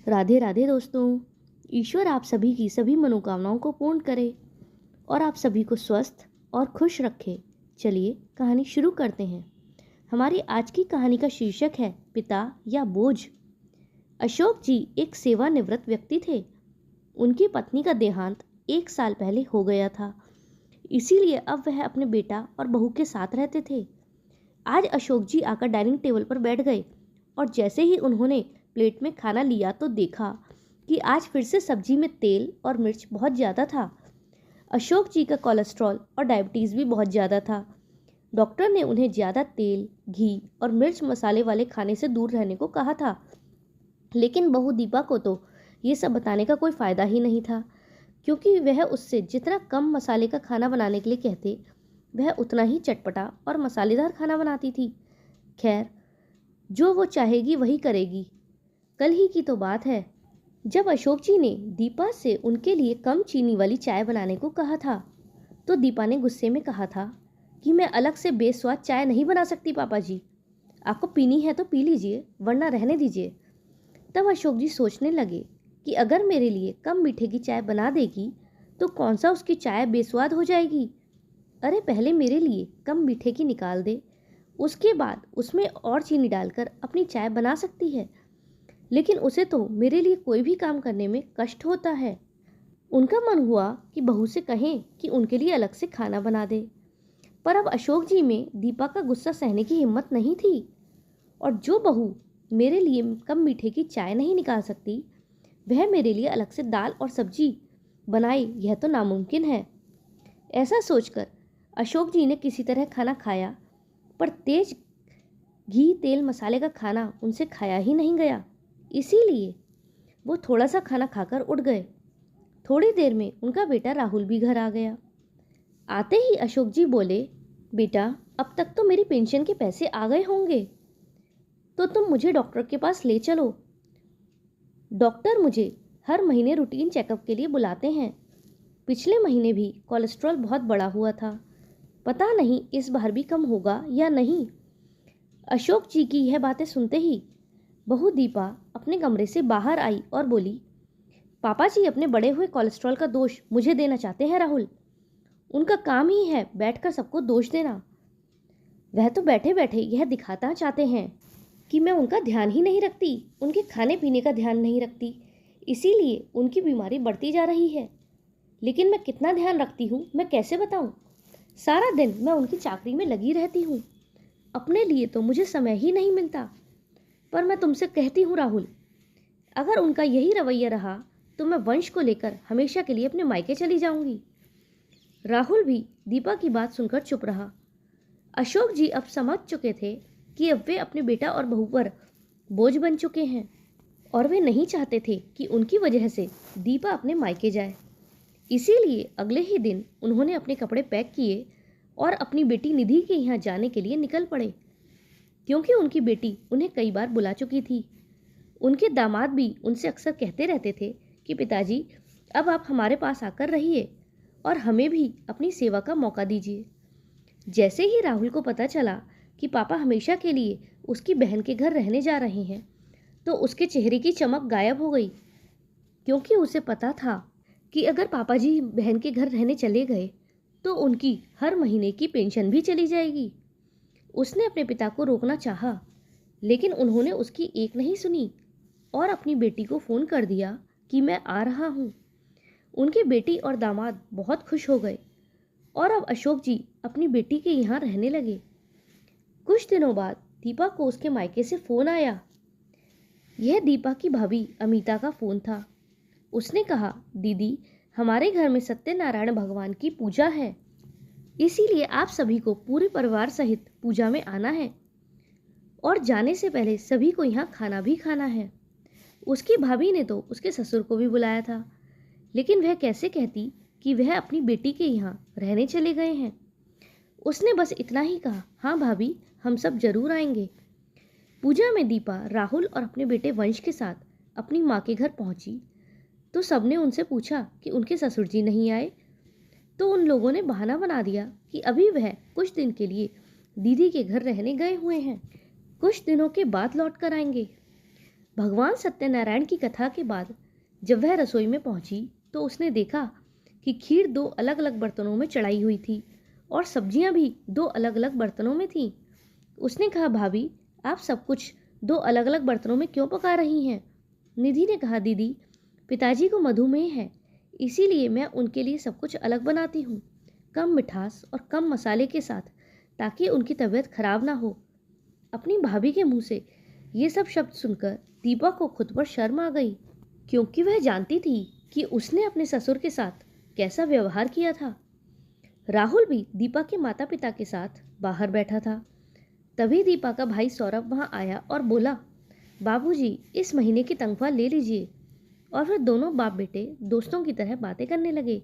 राधे राधे दोस्तों। ईश्वर आप सभी की सभी मनोकामनाओं को पूर्ण करे और आप सभी को स्वस्थ और खुश रखे। चलिए कहानी शुरू करते हैं। हमारी आज की कहानी का शीर्षक है पिता या बोझ। अशोक जी एक सेवानिवृत्त व्यक्ति थे। उनकी पत्नी का देहांत 1 साल पहले हो गया था, इसीलिए अब वह अपने बेटा और बहू के साथ रहते थे। आज अशोक जी आकर डाइनिंग टेबल पर बैठ गए और जैसे ही उन्होंने प्लेट में खाना लिया तो देखा कि आज फिर से सब्जी में तेल और मिर्च बहुत ज़्यादा था। अशोक जी का कोलेस्ट्रॉल और डायबिटीज़ भी बहुत ज़्यादा था। डॉक्टर ने उन्हें ज़्यादा तेल, घी और मिर्च मसाले वाले खाने से दूर रहने को कहा था, लेकिन बहू दीपा को तो ये सब बताने का कोई फ़ायदा ही नहीं था, क्योंकि वह उससे जितना कम मसाले का खाना बनाने के लिए कहते वह उतना ही चटपटा और मसालेदार खाना बनाती थी। खैर, जो वो चाहेगी वही करेगी। कल ही की तो बात है जब अशोक जी ने दीपा से उनके लिए कम चीनी वाली चाय बनाने को कहा था, तो दीपा ने गुस्से में कहा था कि मैं अलग से बेस्वाद चाय नहीं बना सकती पापा जी। आपको पीनी है तो पी लीजिए, वरना रहने दीजिए। तब अशोक जी सोचने लगे कि अगर मेरे लिए कम मीठे की चाय बना देगी तो कौन सा उसकी चाय बेस्वाद हो जाएगी। अरे पहले मेरे लिए कम मीठे की निकाल दे, उसके बाद उसमें और चीनी डालकर अपनी चाय बना सकती है, लेकिन उसे तो मेरे लिए कोई भी काम करने में कष्ट होता है। उनका मन हुआ कि बहू से कहें कि उनके लिए अलग से खाना बना दे, पर अब अशोक जी में दीपा का गुस्सा सहने की हिम्मत नहीं थी, और जो बहू मेरे लिए कम मीठे की चाय नहीं निकाल सकती वह मेरे लिए अलग से दाल और सब्जी बनाए, यह तो नामुमकिन है। ऐसा सोचकर अशोक जी ने किसी तरह खाना खाया, पर तेज घी तेल मसाले का खाना उनसे खाया ही नहीं गया, इसीलिए वो थोड़ा सा खाना खाकर उठ गए। थोड़ी देर में उनका बेटा राहुल भी घर आ गया। आते ही अशोक जी बोले, बेटा अब तक तो मेरी पेंशन के पैसे आ गए होंगे, तो तुम मुझे डॉक्टर के पास ले चलो। डॉक्टर मुझे हर महीने रूटीन चेकअप के लिए बुलाते हैं। पिछले महीने भी कोलेस्ट्रॉल बहुत बढ़ा हुआ था, पता नहीं इस बार भी कम होगा या नहीं। अशोक जी की यह बातें सुनते ही बहू दीपा अपने कमरे से बाहर आई और बोली, पापा जी अपने बढ़े हुए कोलेस्ट्रॉल का दोष मुझे देना चाहते हैं राहुल। उनका काम ही है बैठकर सबको दोष देना। वह तो बैठे बैठे यह दिखाना चाहते हैं कि मैं उनका ध्यान ही नहीं रखती, उनके खाने पीने का ध्यान नहीं रखती, इसीलिए उनकी बीमारी बढ़ती जा रही है। लेकिन मैं कितना ध्यान रखती हूँ मैं कैसे बताऊँ। सारा दिन मैं उनकी चाकरी में लगी रहती हूँ, अपने लिए तो मुझे समय ही नहीं मिलता। पर मैं तुमसे कहती हूँ राहुल, अगर उनका यही रवैया रहा तो मैं वंश को लेकर हमेशा के लिए अपने मायके चली जाऊंगी। राहुल भी दीपा की बात सुनकर चुप रहा। अशोक जी अब समझ चुके थे कि अब वे अपने बेटा और बहू पर बोझ बन चुके हैं, और वे नहीं चाहते थे कि उनकी वजह से दीपा अपने मायके जाए। इसीलिए अगले ही दिन उन्होंने अपने कपड़े पैक किए और अपनी बेटी निधि के यहाँ जाने के लिए निकल पड़े, क्योंकि उनकी बेटी उन्हें कई बार बुला चुकी थी। उनके दामाद भी उनसे अक्सर कहते रहते थे कि पिताजी अब आप हमारे पास आकर रहिए और हमें भी अपनी सेवा का मौका दीजिए। जैसे ही राहुल को पता चला कि पापा हमेशा के लिए उसकी बहन के घर रहने जा रहे हैं, तो उसके चेहरे की चमक गायब हो गई, क्योंकि उसे पता था कि अगर पापा जी बहन के घर रहने चले गए तो उनकी हर महीने की पेंशन भी चली जाएगी। उसने अपने पिता को रोकना चाहा, लेकिन उन्होंने उसकी एक नहीं सुनी और अपनी बेटी को फ़ोन कर दिया कि मैं आ रहा हूँ। उनकी बेटी और दामाद बहुत खुश हो गए और अब अशोक जी अपनी बेटी के यहाँ रहने लगे। कुछ दिनों बाद दीपा को उसके मायके से फ़ोन आया। यह दीपा की भाभी अमीता का फ़ोन था। उसने कहा, दीदी हमारे घर में सत्यनारायण भगवान की पूजा है, इसीलिए आप सभी को पूरे परिवार सहित पूजा में आना है, और जाने से पहले सभी को यहाँ खाना भी खाना है। उसकी भाभी ने तो उसके ससुर को भी बुलाया था, लेकिन वह कैसे कहती कि वह अपनी बेटी के यहाँ रहने चले गए हैं। उसने बस इतना ही कहा, हाँ भाभी हम सब जरूर आएंगे। पूजा में दीपा राहुल और अपने बेटे वंश के साथ अपनी माँ के घर पहुंची तो सबने उनसे पूछा कि उनके ससुर जी नहीं आए, तो उन लोगों ने बहाना बना दिया कि अभी वह कुछ दिन के लिए दीदी के घर रहने गए हुए हैं, कुछ दिनों के बाद लौट कर आएंगे। भगवान सत्यनारायण की कथा के बाद जब वह रसोई में पहुंची तो उसने देखा कि खीर 2 अलग-अलग बर्तनों में चढ़ाई हुई थी और सब्जियां भी 2 अलग-अलग बर्तनों में थीं। उसने कहा, भाभी, आप सब कुछ 2 अलग-अलग बर्तनों में क्यों पका रही हैं? निधि ने कहा, दीदी, पिताजी को मधुमेह है, इसीलिए मैं उनके लिए सब कुछ अलग बनाती हूँ, कम मिठास और कम मसाले के साथ, ताकि उनकी तबीयत खराब ना हो। अपनी भाभी के मुंह से ये सब शब्द सुनकर दीपा को खुद पर शर्म आ गई, क्योंकि वह जानती थी कि उसने अपने ससुर के साथ कैसा व्यवहार किया था। राहुल भी दीपा के माता पिता के साथ बाहर बैठा था। तभी दीपा का भाई सौरभ वहां आया और बोला, बाबूजी, इस महीने की तनख्वाह ले लीजिए। और फिर दोनों बाप बेटे दोस्तों की तरह बातें करने लगे।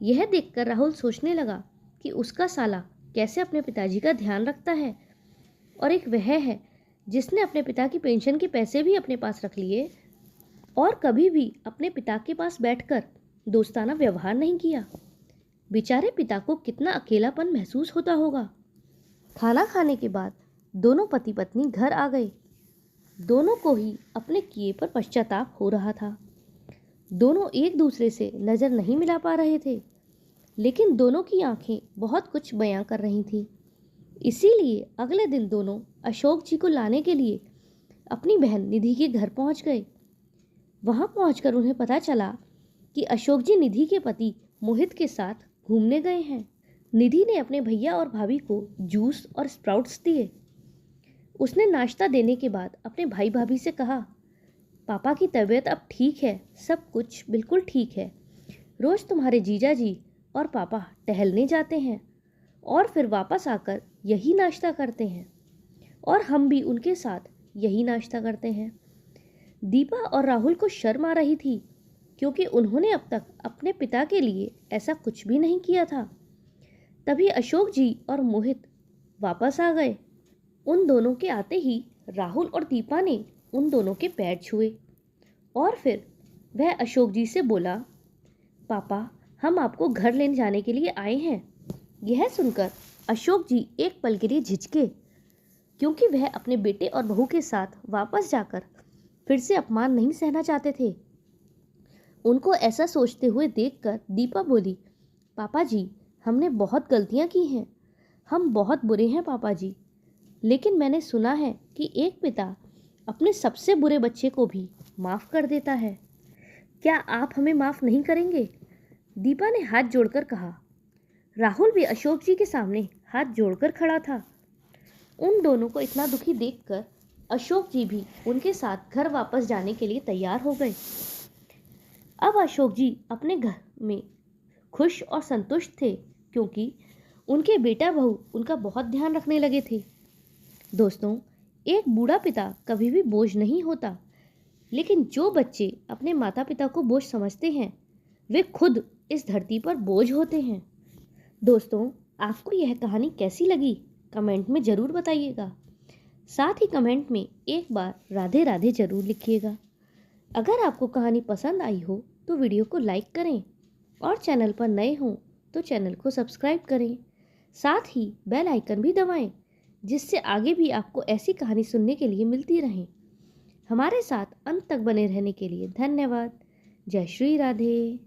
यह देखकर राहुल सोचने लगा कि उसका साला कैसे अपने पिताजी का ध्यान रखता है, और एक वह है जिसने अपने पिता की पेंशन के पैसे भी अपने पास रख लिए और कभी भी अपने पिता के पास बैठकर दोस्ताना व्यवहार नहीं किया। बेचारे पिता को कितना अकेलापन महसूस होता होगा। खाना खाने के बाद दोनों पति पत्नी घर आ गए। दोनों को ही अपने किए पर पश्चाताप हो रहा था। दोनों एक दूसरे से नज़र नहीं मिला पा रहे थे, लेकिन दोनों की आंखें बहुत कुछ बयां कर रही थीं। इसीलिए अगले दिन दोनों अशोक जी को लाने के लिए अपनी बहन निधि के घर पहुंच गए। वहां पहुंचकर उन्हें पता चला कि अशोक जी निधि के पति मोहित के साथ घूमने गए हैं। निधि ने अपने भैया और भाभी को जूस और स्प्राउट्स दिए। उसने नाश्ता देने के बाद अपने भाई भाभी से कहा, पापा की तबीयत अब ठीक है, सब कुछ बिल्कुल ठीक है। रोज तुम्हारे जीजा जी और पापा टहलने जाते हैं और फिर वापस आकर यही नाश्ता करते हैं, और हम भी उनके साथ यही नाश्ता करते हैं। दीपा और राहुल को शर्म आ रही थी, क्योंकि उन्होंने अब तक अपने पिता के लिए ऐसा कुछ भी नहीं किया था। तभी अशोक जी और मोहित वापस आ गए। उन दोनों के आते ही राहुल और दीपा ने उन दोनों के पैर छुए और फिर वह अशोक जी से बोला, पापा, हम आपको घर लेने जाने के लिए आए हैं। यह सुनकर अशोक जी एक पल के लिए झिझके, क्योंकि वह अपने बेटे और बहू के साथ वापस जाकर फिर से अपमान नहीं सहना चाहते थे। उनको ऐसा सोचते हुए देखकर दीपा बोली, पापा जी, हमने बहुत गलतियां की हैं, हम बहुत बुरे हैं पापा जी, लेकिन मैंने सुना है कि एक पिता अपने सबसे बुरे बच्चे को भी माफ़ कर देता है। क्या आप हमें माफ़ नहीं करेंगे? दीपा ने हाथ जोड़कर कहा। राहुल भी अशोक जी के सामने हाथ जोड़कर खड़ा था। उन दोनों को इतना दुखी देखकर अशोक जी भी उनके साथ घर वापस जाने के लिए तैयार हो गए। अब अशोक जी अपने घर में खुश और संतुष्ट थे, क्योंकि उनके बेटा बहू उनका बहुत ध्यान रखने लगे थे। दोस्तों, एक बूढ़ा पिता कभी भी बोझ नहीं होता, लेकिन जो बच्चे अपने माता पिता को बोझ समझते हैं, वे खुद इस धरती पर बोझ होते हैं। दोस्तों, आपको यह कहानी कैसी लगी कमेंट में ज़रूर बताइएगा। साथ ही कमेंट में एक बार राधे राधे ज़रूर लिखिएगा। अगर आपको कहानी पसंद आई हो तो वीडियो को लाइक करें, और चैनल पर नए हों तो चैनल को सब्सक्राइब करें। साथ ही बेल आइकन भी दबाएं, जिससे आगे भी आपको ऐसी कहानी सुनने के लिए मिलती रहें। हमारे साथ अंत तक बने रहने के लिए धन्यवाद। जय श्री राधे।